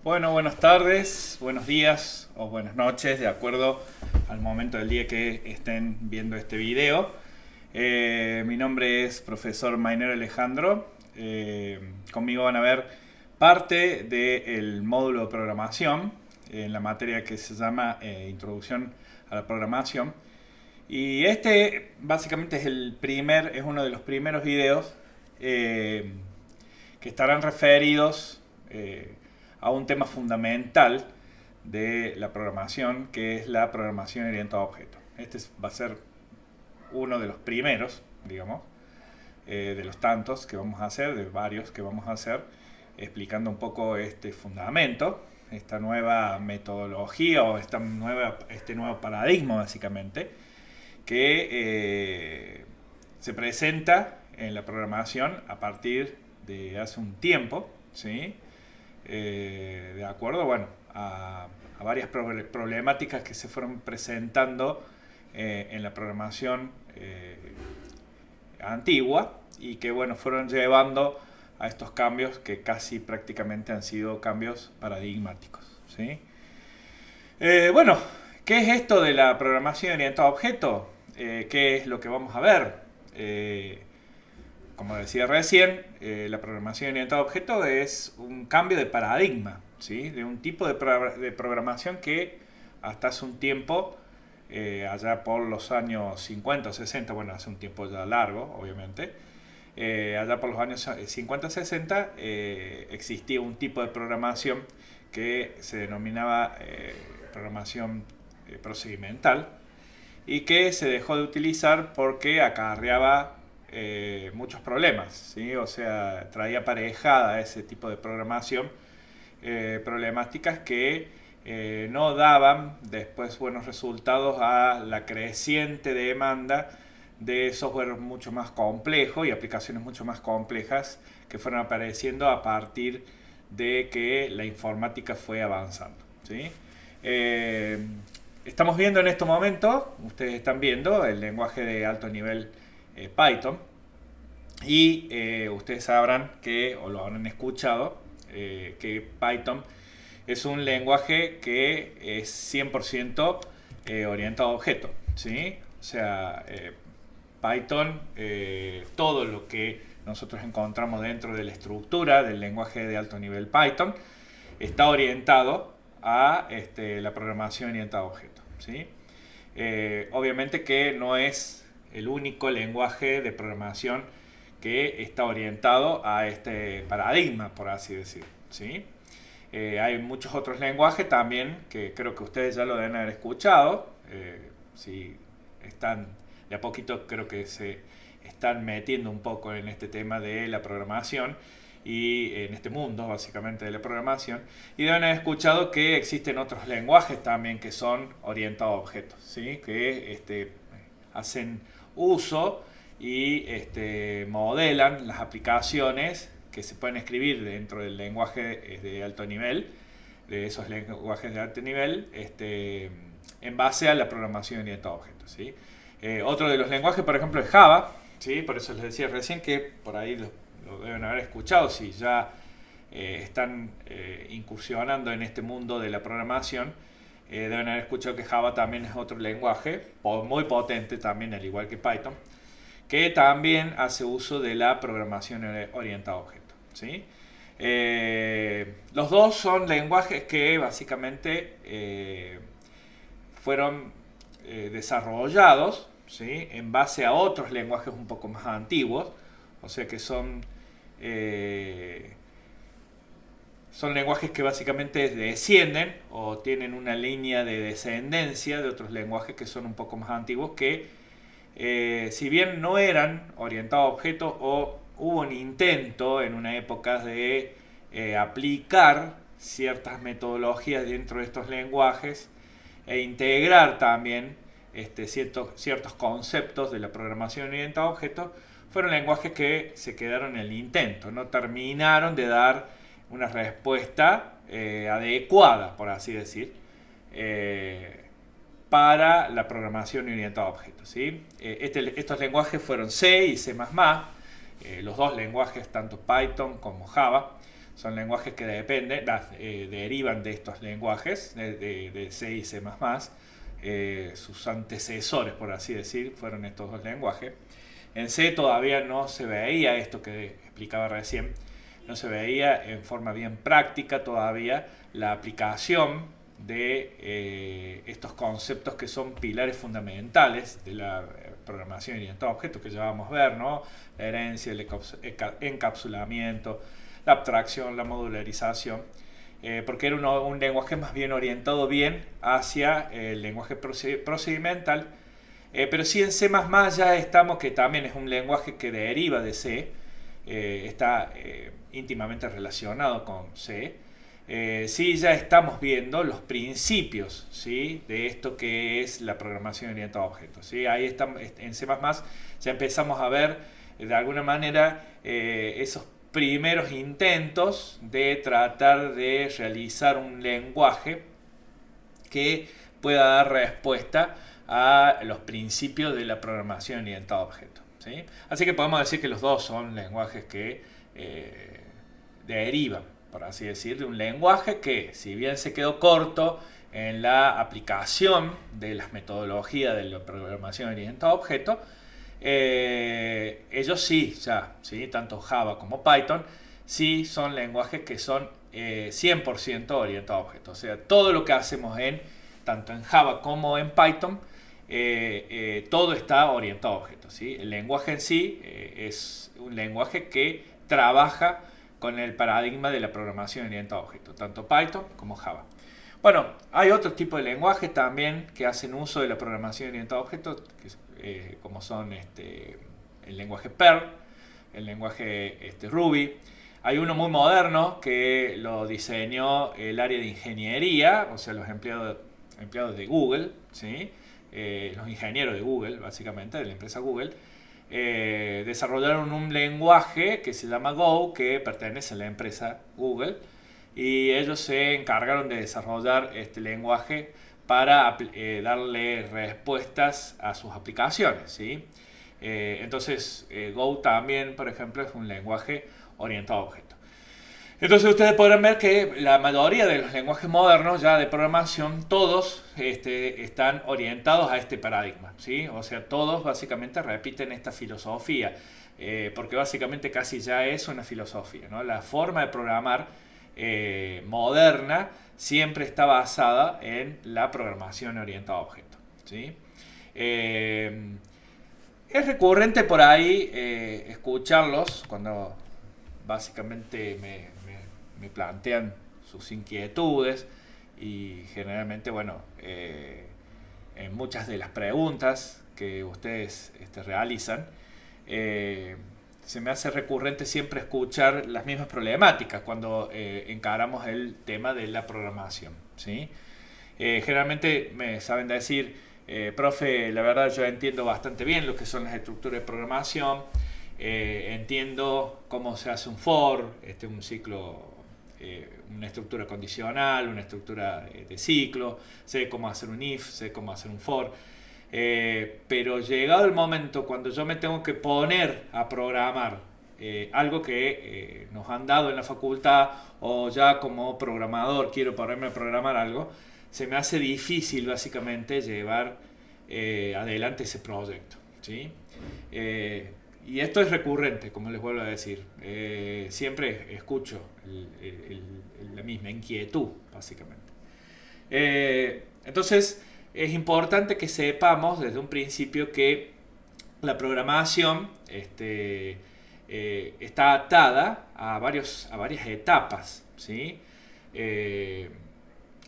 Bueno, buenas tardes, buenos días o buenas noches, de acuerdo al momento del día que estén viendo este video. Mi nombre es profesor Maynero Alejandro. Conmigo van a ver parte del módulo de programación en la materia que se llama Introducción a la Programación. Y este básicamente es uno de los primeros videos que estarán referidos a un tema fundamental de la programación, que es la programación orientada a objetos. Va a ser uno de los primeros, digamos, de los tantos que vamos a hacer, de varios que vamos a hacer, explicando un poco este fundamento, esta nueva metodología o este nuevo paradigma, básicamente, que se presenta en la programación a partir de hace un tiempo, ¿sí? De acuerdo, bueno, a varias problemáticas que se fueron presentando en la programación antigua y que, bueno, fueron llevando a estos cambios que casi prácticamente han sido cambios paradigmáticos, ¿sí? Bueno, ¿qué es esto de la programación orientada a objetos? ¿Qué es lo que vamos a ver? Como decía recién, la programación orientada a objetos es un cambio de paradigma, ¿sí? De un tipo de programación que hasta hace un tiempo, allá por los años 50 o 60, bueno, hace un tiempo ya largo, obviamente, allá por los años 50-60 existía un tipo de programación que se denominaba programación procedimental y que se dejó de utilizar porque acarreaba muchos problemas, ¿sí? O sea, traía aparejada ese tipo de programación problemáticas que no daban después buenos resultados a la creciente demanda de software mucho más complejo y aplicaciones mucho más complejas que fueron apareciendo a partir de que la informática fue avanzando, ¿sí? Estamos viendo en este momento, ustedes están viendo el lenguaje de alto nivel Python, y ustedes sabrán que, o lo habrán escuchado, que Python es un lenguaje que es 100% orientado a objetos, ¿sí? O sea, Python, todo lo que nosotros encontramos dentro de la estructura del lenguaje de alto nivel Python está orientado a la programación orientada a objetos, ¿sí? Obviamente que no es el único lenguaje de programación que está orientado a este paradigma, por así decir, ¿sí? Hay muchos otros lenguajes también que creo que ustedes ya lo deben haber escuchado. Si están de a poquito, creo que se están metiendo un poco en este tema de la programación y en este mundo básicamente de la programación, y deben haber escuchado que existen otros lenguajes también que son orientados a objetos, ¿sí? Que hacen uso y modelan las aplicaciones que se pueden escribir dentro del lenguaje de alto nivel, de esos lenguajes de alto nivel, en base a la programación orientada a objetos, ¿sí? Otro de los lenguajes, por ejemplo, es Java, ¿sí? Por eso les decía recién que por ahí lo deben haber escuchado si ya están incursionando en este mundo de la programación. Deben haber escuchado que Java también es otro lenguaje muy potente también, al igual que Python, que también hace uso de la programación orientada a objetos, ¿sí? Los dos son lenguajes que básicamente fueron desarrollados, ¿sí? En base a otros lenguajes un poco más antiguos, o sea que son lenguajes que básicamente descienden o tienen una línea de descendencia de otros lenguajes que son un poco más antiguos que si bien no eran orientados a objetos, o hubo un intento en una época de aplicar ciertas metodologías dentro de estos lenguajes e integrar también ciertos conceptos de la programación orientada a objetos, fueron lenguajes que se quedaron en el intento, no terminaron de dar una respuesta adecuada, por así decir, para la programación orientada a objetos, ¿sí? Estos lenguajes fueron C y C++, los dos lenguajes, tanto Python como Java, son lenguajes que derivan de estos lenguajes, de C y C++. Sus antecesores, por así decir, fueron estos dos lenguajes. En C todavía no se veía esto que explicaba recién, no se veía en forma bien práctica todavía la aplicación de estos conceptos que son pilares fundamentales de la programación orientada a objetos que ya vamos a ver, ¿no? La herencia, el encapsulamiento, la abstracción, la modularización, porque era un lenguaje más bien orientado bien hacia el lenguaje procedimental, pero sí en C++ ya estamos, que también es un lenguaje que deriva de C, está íntimamente relacionado con C. Sí, ya estamos viendo los principios, ¿sí?, de esto que es la programación orientada a objetos, ¿sí? Ahí estamos, en C++ ya empezamos a ver de alguna manera esos primeros intentos de tratar de realizar un lenguaje que pueda dar respuesta a los principios de la programación orientada a objetos, ¿sí? Así que podemos decir que los dos son lenguajes que derivan, por así decir, de un lenguaje que, si bien se quedó corto en la aplicación de las metodologías de la programación orientada a objetos, ellos sí, ya, ¿sí?, tanto Java como Python, sí son lenguajes que son 100% orientados a objetos. O sea, todo lo que hacemos tanto en Java como en Python, todo está orientado a objetos, ¿sí? El lenguaje en sí es un lenguaje que trabaja con el paradigma de la programación orientada a objetos, tanto Python como Java. Bueno, hay otros tipos de lenguajes también que hacen uso de la programación orientada a objetos, como son el lenguaje Perl, el lenguaje Ruby. Hay uno muy moderno que lo diseñó el área de ingeniería, o sea, los empleados de Google, ¿sí? Los ingenieros de Google, básicamente, de la empresa Google, desarrollaron un lenguaje que se llama Go, que pertenece a la empresa Google, y ellos se encargaron de desarrollar este lenguaje para darle respuestas a sus aplicaciones, ¿sí? Entonces, Go también, por ejemplo, es un lenguaje orientado a objetos. Entonces ustedes podrán ver que la mayoría de los lenguajes modernos ya de programación, todos están orientados a este paradigma, ¿sí? O sea, todos básicamente repiten esta filosofía, porque básicamente casi ya es una filosofía, ¿no? La forma de programar moderna siempre está basada en la programación orientada a objetos, ¿sí? Es recurrente por ahí escucharlos cuando básicamente me plantean sus inquietudes, y generalmente, bueno, en muchas de las preguntas que ustedes realizan, se me hace recurrente siempre escuchar las mismas problemáticas cuando encaramos el tema de la programación, ¿sí? Generalmente me saben decir, profe, la verdad yo entiendo bastante bien lo que son las estructuras de programación, entiendo cómo se hace un for, un ciclo, una estructura condicional, una estructura de ciclo, sé cómo hacer un if, sé cómo hacer un for, pero llegado el momento cuando yo me tengo que poner a programar algo que nos han dado en la facultad, o ya como programador quiero ponerme a programar algo, se me hace difícil básicamente llevar adelante ese proyecto, ¿sí? Y esto es recurrente, como les vuelvo a decir. Siempre escucho la misma inquietud, básicamente. Entonces, es importante que sepamos desde un principio que la programación está atada a varias etapas, ¿sí? Que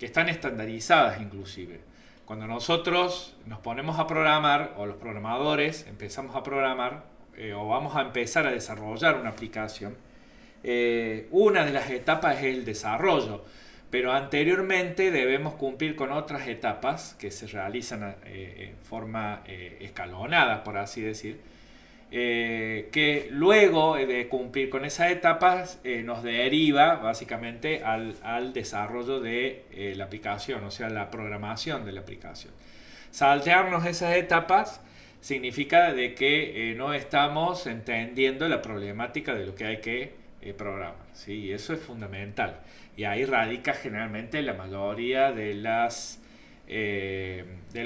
están estandarizadas inclusive. Cuando nosotros nos ponemos a programar, o los programadores empezamos a programar, o vamos a empezar a desarrollar una aplicación, una de las etapas es el desarrollo, pero anteriormente debemos cumplir con otras etapas que se realizan en forma escalonada, por así decir, que luego de cumplir con esas etapas nos deriva básicamente al desarrollo de la aplicación, o sea, la programación de la aplicación. Saltearnos esas etapas significa de que no estamos entendiendo la problemática de lo que hay que programar, ¿sí? Y eso es fundamental. Y ahí radica generalmente la mayoría de los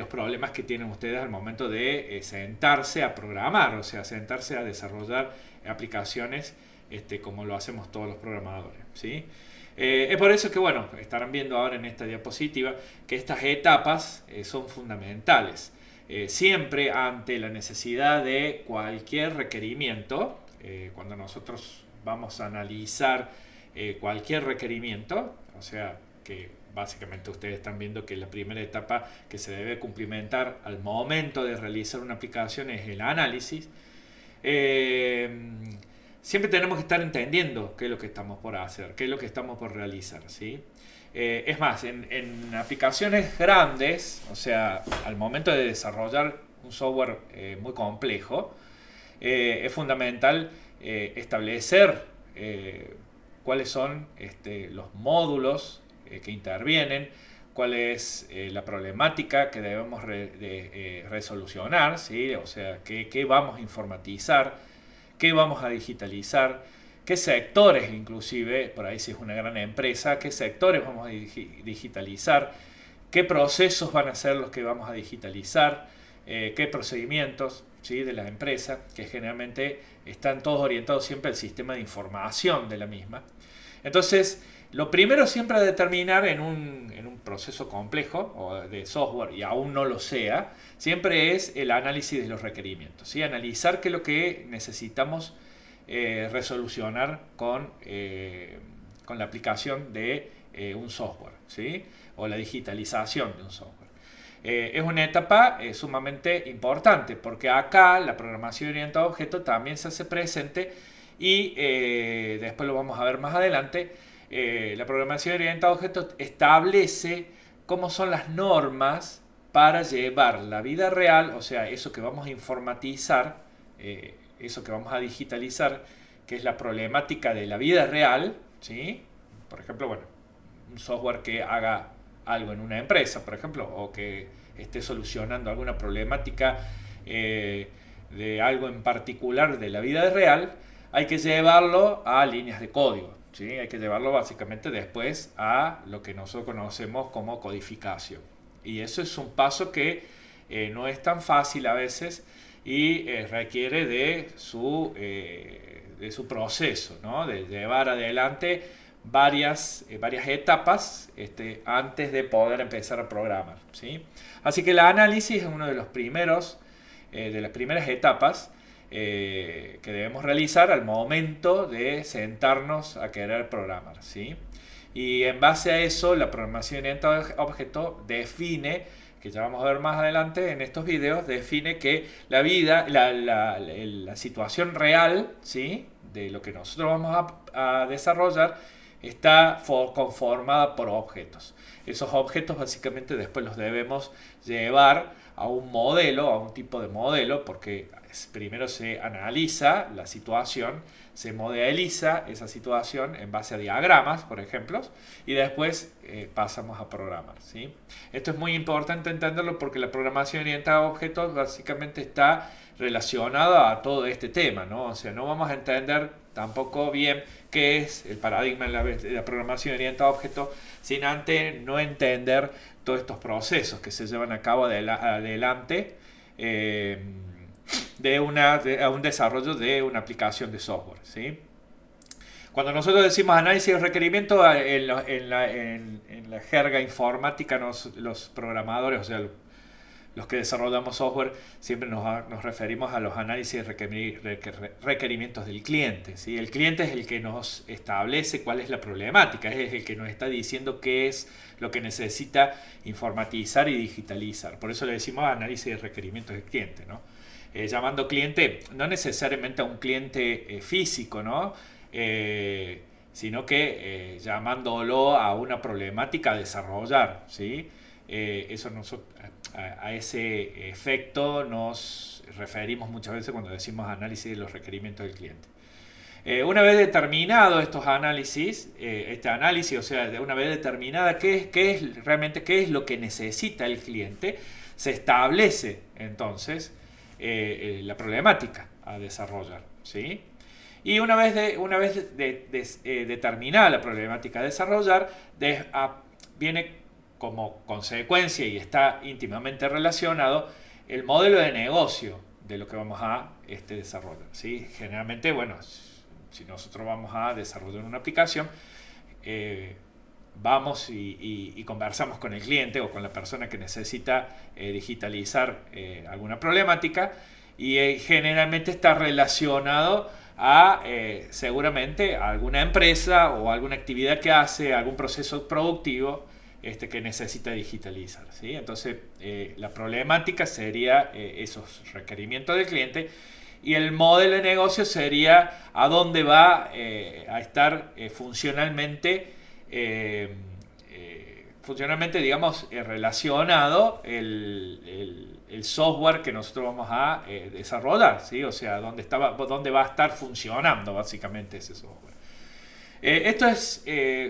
problemas que tienen ustedes al momento de sentarse a programar, o sea, sentarse a desarrollar aplicaciones como lo hacemos todos los programadores, ¿sí? Es por eso que, bueno, estarán viendo ahora en esta diapositiva que estas etapas son fundamentales. Siempre ante la necesidad de cualquier requerimiento, cuando nosotros vamos a analizar cualquier requerimiento, o sea, que básicamente ustedes están viendo que la primera etapa que se debe cumplimentar al momento de realizar una aplicación es el análisis. Siempre tenemos que estar entendiendo qué es lo que estamos por hacer, qué es lo que estamos por realizar, ¿sí? Es más, en aplicaciones grandes, o sea, al momento de desarrollar un software muy complejo, es fundamental establecer cuáles son los módulos que intervienen, cuál es la problemática que debemos resolucionar, ¿sí? O sea, qué vamos a informatizar, qué vamos a digitalizar, qué sectores, inclusive, por ahí si es una gran empresa, qué sectores vamos a digitalizar, qué procesos van a ser los que vamos a digitalizar, qué procedimientos, ¿sí? De la empresa, que generalmente están todos orientados siempre al sistema de información de la misma. Entonces, lo primero siempre a determinar en un proceso complejo o de software, y aún no lo sea, siempre es el análisis de los requerimientos, ¿sí? Analizar qué es lo que necesitamos resolucionar con la aplicación de un software, ¿sí? O la digitalización de un software. Es una etapa sumamente importante porque acá la programación orientada a objetos también se hace presente y después lo vamos a ver más adelante. La programación orientada a objetos establece cómo son las normas para llevar la vida real, o sea, eso que vamos a informatizar, eso que vamos a digitalizar, que es la problemática de la vida real, ¿sí? Por ejemplo, bueno, un software que haga algo en una empresa, por ejemplo, o que esté solucionando alguna problemática de algo en particular de la vida real, hay que llevarlo a líneas de código, ¿sí? Hay que llevarlo básicamente después a lo que nosotros conocemos como codificación. Y eso es un paso que no es tan fácil a veces y requiere de su proceso, ¿no? De llevar adelante varias etapas antes de poder empezar a programar, ¿sí? Así que el análisis es uno de los primeros, de las primeras etapas que debemos realizar al momento de sentarnos a querer programar, ¿sí? Y en base a eso, la programación orientada a objeto define, que ya vamos a ver más adelante en estos videos, define que la vida, la situación real, ¿sí? De lo que nosotros vamos a desarrollar está conformada por objetos. Esos objetos básicamente después los debemos llevar a un modelo, a un tipo de modelo, porque primero se analiza la situación, se modeliza esa situación en base a diagramas, por ejemplo, y después pasamos a programar, ¿sí? Esto es muy importante entenderlo porque la programación orientada a objetos básicamente está relacionada a todo este tema, ¿no? O sea, no vamos a entender tampoco bien qué es el paradigma de la programación orientada a objetos sin antes no entender todos estos procesos que se llevan a cabo adelante a un desarrollo de una aplicación de software, ¿sí? Cuando nosotros decimos análisis de requerimientos, en la jerga informática los programadores, o sea, los que desarrollamos software, siempre nos referimos a los análisis de requerimientos del cliente, ¿sí? El cliente es el que nos establece cuál es la problemática, es el que nos está diciendo qué es lo que necesita informatizar y digitalizar. Por eso le decimos análisis de requerimientos del cliente, ¿no? Llamando cliente, no necesariamente a un cliente físico, ¿no? Sino que llamándolo a una problemática a desarrollar, ¿sí? A ese efecto nos referimos muchas veces cuando decimos análisis de los requerimientos del cliente. Una vez determinado estos análisis, o sea, de una vez determinada qué es lo que necesita el cliente, se establece entonces la problemática a desarrollar, ¿sí? Y determinada la problemática a desarrollar, viene como consecuencia y está íntimamente relacionado el modelo de negocio de lo que vamos a desarrollar, ¿sí? Generalmente, bueno, si nosotros vamos a desarrollar una aplicación, vamos y conversamos con el cliente o con la persona que necesita digitalizar alguna problemática, y generalmente está relacionado a seguramente a alguna empresa o alguna actividad que hace, algún proceso productivo que necesita digitalizar, ¿sí? Entonces la problemática sería esos requerimientos del cliente, y el modelo de negocio sería a dónde va a estar funcionalmente, digamos, relacionado el software que nosotros vamos a desarrollar, ¿sí? O sea, dónde va a estar funcionando básicamente ese software. Esto es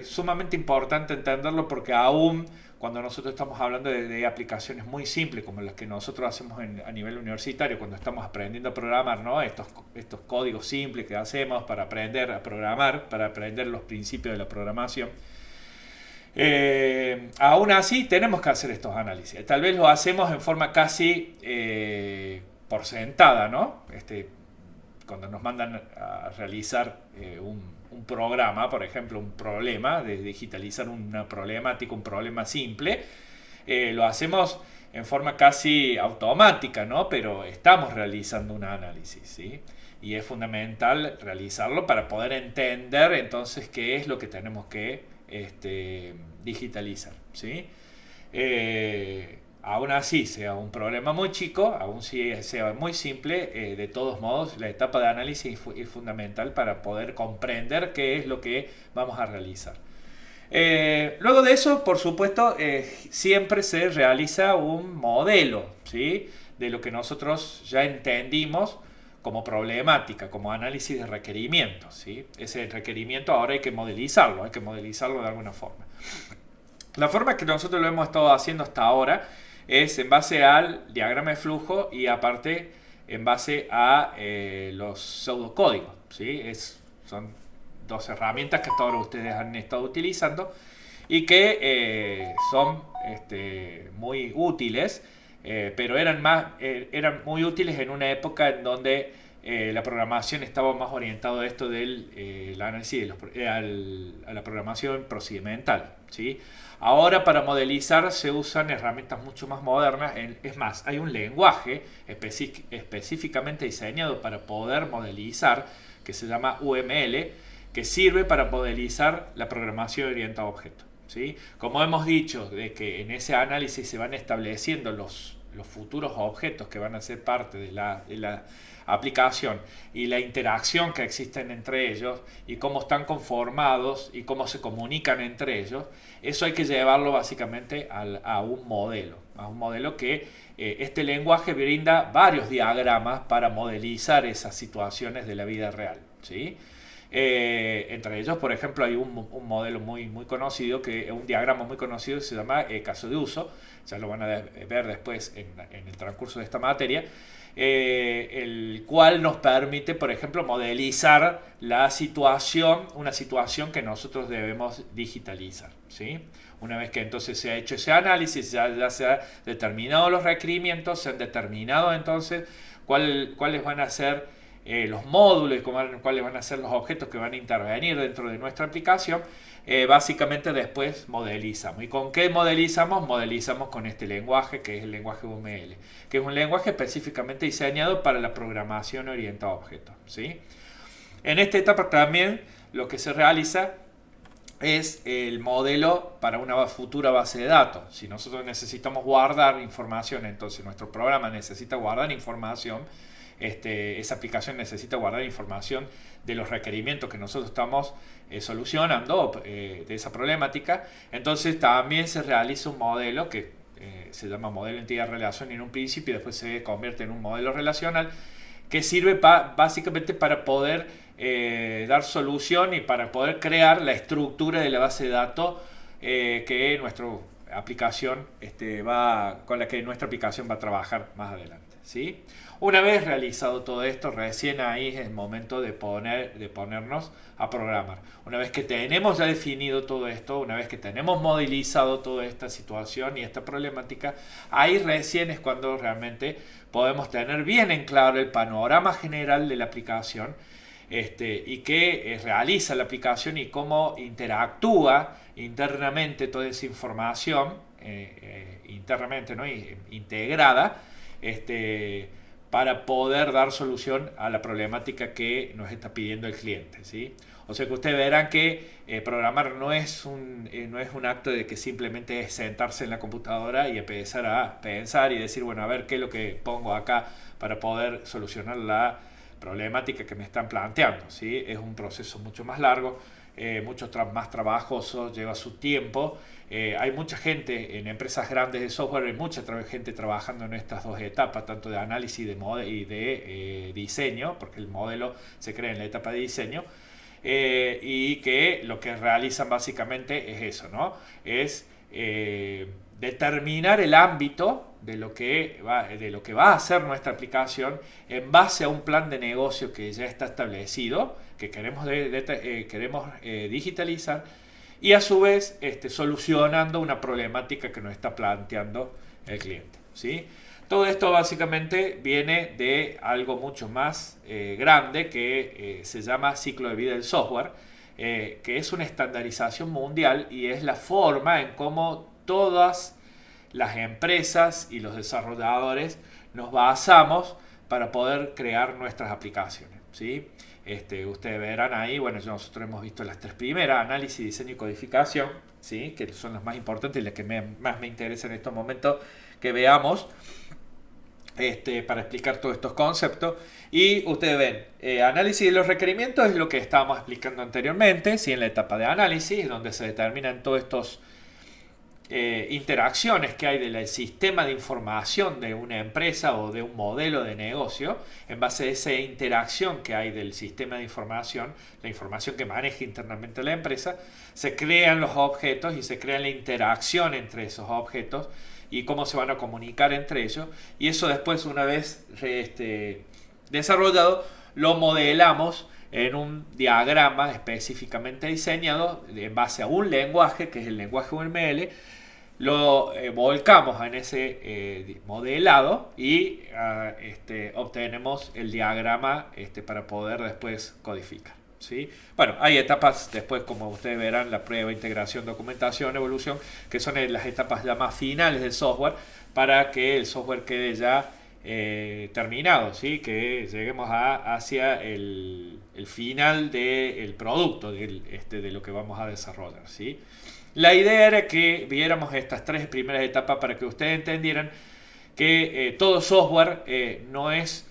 sumamente importante entenderlo, porque aún cuando nosotros estamos hablando de aplicaciones muy simples como las que nosotros hacemos a nivel universitario, cuando estamos aprendiendo a programar, ¿no? Estos códigos simples que hacemos para aprender a programar, para aprender los principios de la programación, aún así tenemos que hacer estos análisis. Tal vez lo hacemos en forma casi por sentada, ¿no? Cuando nos mandan a realizar un programa, por ejemplo, un problema, de digitalizar una problemática, un problema simple, lo hacemos en forma casi automática, ¿no? Pero estamos realizando un análisis, ¿sí? Y es fundamental realizarlo para poder entender entonces qué es lo que tenemos que digitalizar, ¿sí? Aún así sea un problema muy chico, aún si sea muy simple, de todos modos la etapa de análisis es fundamental para poder comprender qué es lo que vamos a realizar. Luego de eso, por supuesto, siempre se realiza un modelo, ¿sí? De lo que nosotros ya entendimos como problemática, como análisis de requerimientos, ¿sí? Ese requerimiento ahora hay que modelizarlo de alguna forma. La forma que nosotros lo hemos estado haciendo hasta ahora es en base al diagrama de flujo y aparte en base a los pseudocódigos, ¿sí? Son dos herramientas que hasta ahora ustedes han estado utilizando y que son muy útiles, pero eran muy útiles en una época en donde la programación estaba más orientada a esto del análisis a la programación procedimental, ¿sí? Ahora para modelizar se usan herramientas mucho más modernas. Es más, hay un lenguaje específicamente diseñado para poder modelizar, que se llama UML, que sirve para modelizar la programación orientada a objetos, ¿sí? Como hemos dicho, de que en ese análisis se van estableciendo los futuros objetos que van a ser parte de la aplicación y la interacción que existen entre ellos y cómo están conformados y cómo se comunican entre ellos. Eso hay que llevarlo básicamente a un modelo que este lenguaje brinda varios diagramas para modelizar esas situaciones de la vida real, ¿sí? Entre ellos, por ejemplo, hay un modelo muy conocido, un diagrama muy conocido que se llama caso de uso. Ya lo van a ver después en el transcurso de esta materia, el cual nos permite, por ejemplo, modelizar una situación que nosotros debemos digitalizar, ¿sí? Una vez que entonces se ha hecho ese análisis, ya se han determinado los requerimientos, se han determinado entonces cuáles van a ser los módulos, cuáles van a ser los objetos que van a intervenir dentro de nuestra aplicación. Básicamente después modelizamos. ¿Y con qué modelizamos? Modelizamos con este lenguaje, que es el lenguaje UML, que es un lenguaje específicamente diseñado para la programación orientada a objetos, ¿sí? En esta etapa también lo que se realiza es el modelo para una futura base de datos. Si nosotros necesitamos guardar información, entonces nuestro programa necesita guardar información. Esa aplicación necesita guardar información de los requerimientos que nosotros estamos solucionando de esa problemática. Entonces también se realiza un modelo que se llama modelo entidad-relación en un principio, y después se convierte en un modelo relacional que sirve básicamente para poder dar solución y para poder crear la estructura de la base de datos que nuestra aplicación con la que nuestra aplicación va a trabajar más adelante, ¿sí? Una vez realizado todo esto, recién ahí es el momento de ponernos a programar. Una vez que tenemos ya definido todo esto, una vez que tenemos modelizado toda esta situación y esta problemática, ahí recién es cuando realmente podemos tener bien en claro el panorama general de la aplicación, y qué realiza la aplicación y cómo interactúa internamente toda esa información, internamente, ¿no? Integrada, para poder dar solución a la problemática que nos está pidiendo el cliente, ¿sí? O sea que ustedes verán que programar no es un acto de que simplemente es sentarse en la computadora y empezar a pensar y decir, bueno, a ver qué es lo que pongo acá para poder solucionar la problemática que me están planteando, ¿sí? Es un proceso mucho más largo, mucho más trabajoso, lleva su tiempo. Hay mucha gente en empresas grandes de software, hay mucha gente trabajando en estas dos etapas, tanto de análisis y de diseño, porque el modelo se crea en la etapa de diseño, y que lo que realizan básicamente es eso, ¿no? Es determinar el ámbito de lo que va a ser nuestra aplicación en base a un plan de negocio que ya está establecido, que queremos digitalizar, y a su vez solucionando una problemática que nos está planteando el cliente, ¿sí? Todo esto básicamente viene de algo mucho más grande que se llama ciclo de vida del software, que es una estandarización mundial y es la forma en cómo todas las empresas y los desarrolladores nos basamos para poder crear nuestras aplicaciones, ¿sí? Ustedes verán ahí, bueno, nosotros hemos visto las tres primeras, análisis, diseño y codificación, ¿sí? Que son las más importantes y las que más me interesan en estos momentos que veamos, para explicar todos estos conceptos. Y ustedes ven, análisis de los requerimientos es lo que estábamos explicando anteriormente, ¿sí? En la etapa de análisis, donde se determinan todos estos interacciones que hay del sistema de información de una empresa o de un modelo de negocio. En base a esa interacción que hay del sistema de información, la información que maneja internamente la empresa, se crean los objetos y se crea la interacción entre esos objetos y cómo se van a comunicar entre ellos, y eso después, una vez desarrollado, lo modelamos en un diagrama específicamente diseñado en base a un lenguaje, que es el lenguaje UML. Lo volcamos en ese modelado y obtenemos el diagrama para poder después codificar, ¿sí? Bueno, hay etapas después, como ustedes verán, la prueba, integración, documentación, evolución, que son las etapas ya más finales del software para que el software quede ya terminado, ¿sí? Que lleguemos hacia el final del producto, de lo que vamos a desarrollar, ¿sí? La idea era que viéramos estas tres primeras etapas para que ustedes entendieran que todo software no es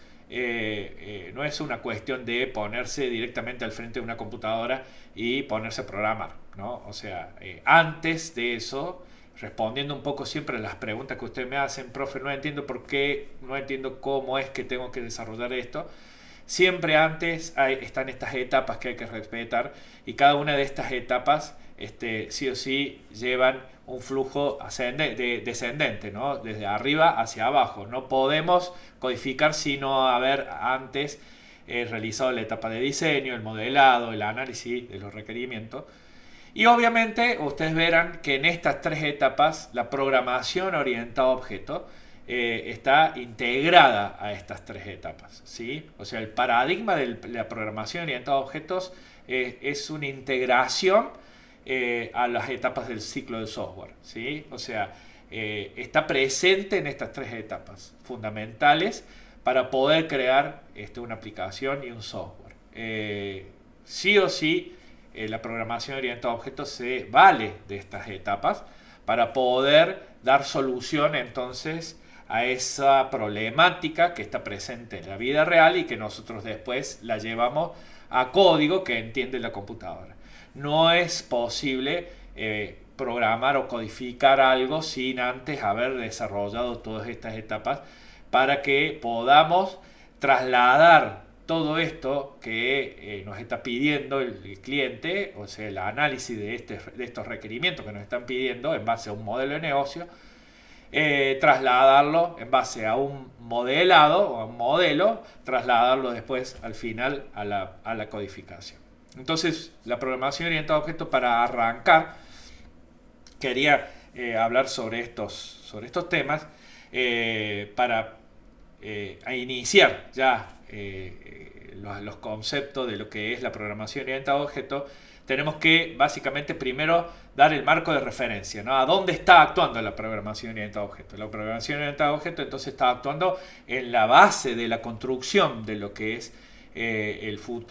una cuestión de ponerse directamente al frente de una computadora y ponerse a programar, ¿no? O sea, antes de eso, respondiendo un poco siempre a las preguntas que ustedes me hacen, profe, no entiendo por qué, no entiendo cómo es que tengo que desarrollar esto. Siempre antes están estas etapas que hay que respetar, y cada una de estas etapas sí o sí llevan un flujo descendente, ¿no? Desde arriba hacia abajo. No podemos codificar sino haber antes realizado la etapa de diseño, el modelado, el análisis de los requerimientos. Y obviamente ustedes verán que en estas tres etapas la programación orientada a objetos está integrada a estas tres etapas, ¿sí? O sea, el paradigma de la programación orientada a objetos es una integración a las etapas del ciclo del software, ¿sí? O sea, está presente en estas tres etapas fundamentales para poder crear una aplicación y un software. Sí o sí, la programación orientada a objetos se vale de estas etapas para poder dar solución entonces a esa problemática que está presente en la vida real y que nosotros después la llevamos a código que entiende la computadora. No es posible programar o codificar algo sin antes haber desarrollado todas estas etapas para que podamos trasladar todo esto que nos está pidiendo el cliente, o sea, el análisis de estos requerimientos que nos están pidiendo en base a un modelo de negocio, trasladarlo en base a un modelado o a un modelo, trasladarlo después al final a la codificación. Entonces, la programación orientada a objetos, para arrancar, quería hablar sobre estos temas para iniciar ya los conceptos de lo que es la programación orientada a objetos. Tenemos que básicamente primero dar el marco de referencia, ¿no? ¿A dónde está actuando la programación orientada a objetos? La programación orientada a objetos entonces está actuando en la base de la construcción de lo que es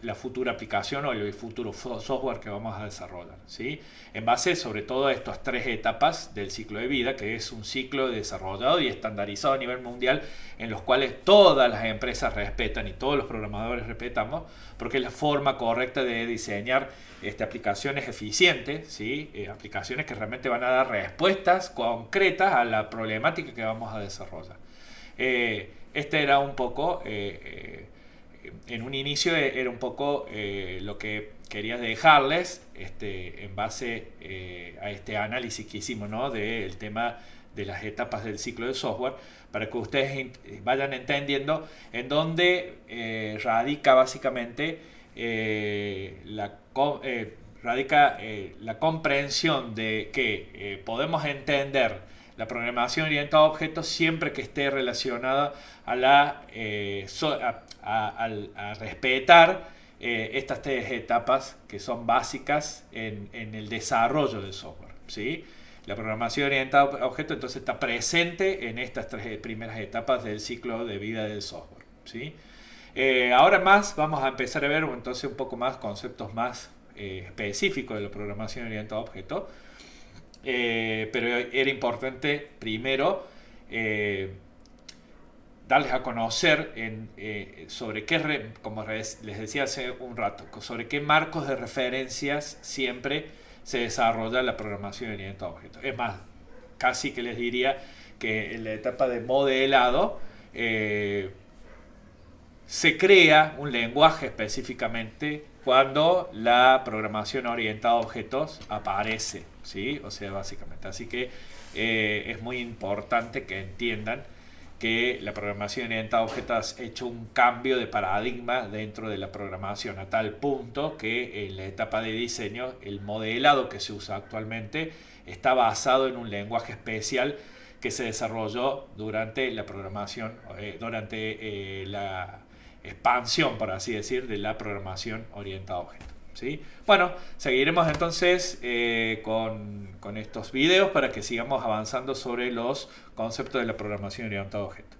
la futura aplicación o el futuro software que vamos a desarrollar, ¿sí? En base sobre todo a estas tres etapas del ciclo de vida, que es un ciclo desarrollado y estandarizado a nivel mundial, en los cuales todas las empresas respetan y todos los programadores respetamos, porque es la forma correcta de diseñar aplicaciones eficientes, ¿sí? Aplicaciones que realmente van a dar respuestas concretas a la problemática que vamos a desarrollar. Este era un poco... en un inicio era un poco lo que quería dejarles en base a este análisis que hicimos, ¿no? Del tema de las etapas del ciclo de software, para que ustedes vayan entendiendo en dónde radica básicamente la comprensión de que podemos entender la programación orientada a objetos siempre que esté relacionada a respetar estas tres etapas que son básicas en el desarrollo del software, ¿sí? La programación orientada a objetos entonces está presente en estas tres primeras etapas del ciclo de vida del software, ¿sí? Ahora más vamos a empezar a ver entonces un poco más conceptos más específicos de la programación orientada a objetos. Pero era importante primero darles a conocer sobre qué, como les decía hace un rato, sobre qué marcos de referencias siempre se desarrolla la programación orientada a objetos. Es más, casi que les diría que en la etapa de modelado se crea un lenguaje específicamente cuando la programación orientada a objetos aparece, ¿sí? O sea, básicamente. Así que es muy importante que entiendan que la programación orientada a objetos ha hecho un cambio de paradigma dentro de la programación, a tal punto que en la etapa de diseño el modelado que se usa actualmente está basado en un lenguaje especial que se desarrolló durante la programación, durante la expansión, por así decir, de la programación orientada a objetos, ¿sí? Bueno, seguiremos entonces con estos videos para que sigamos avanzando sobre los conceptos de la programación orientada a objetos.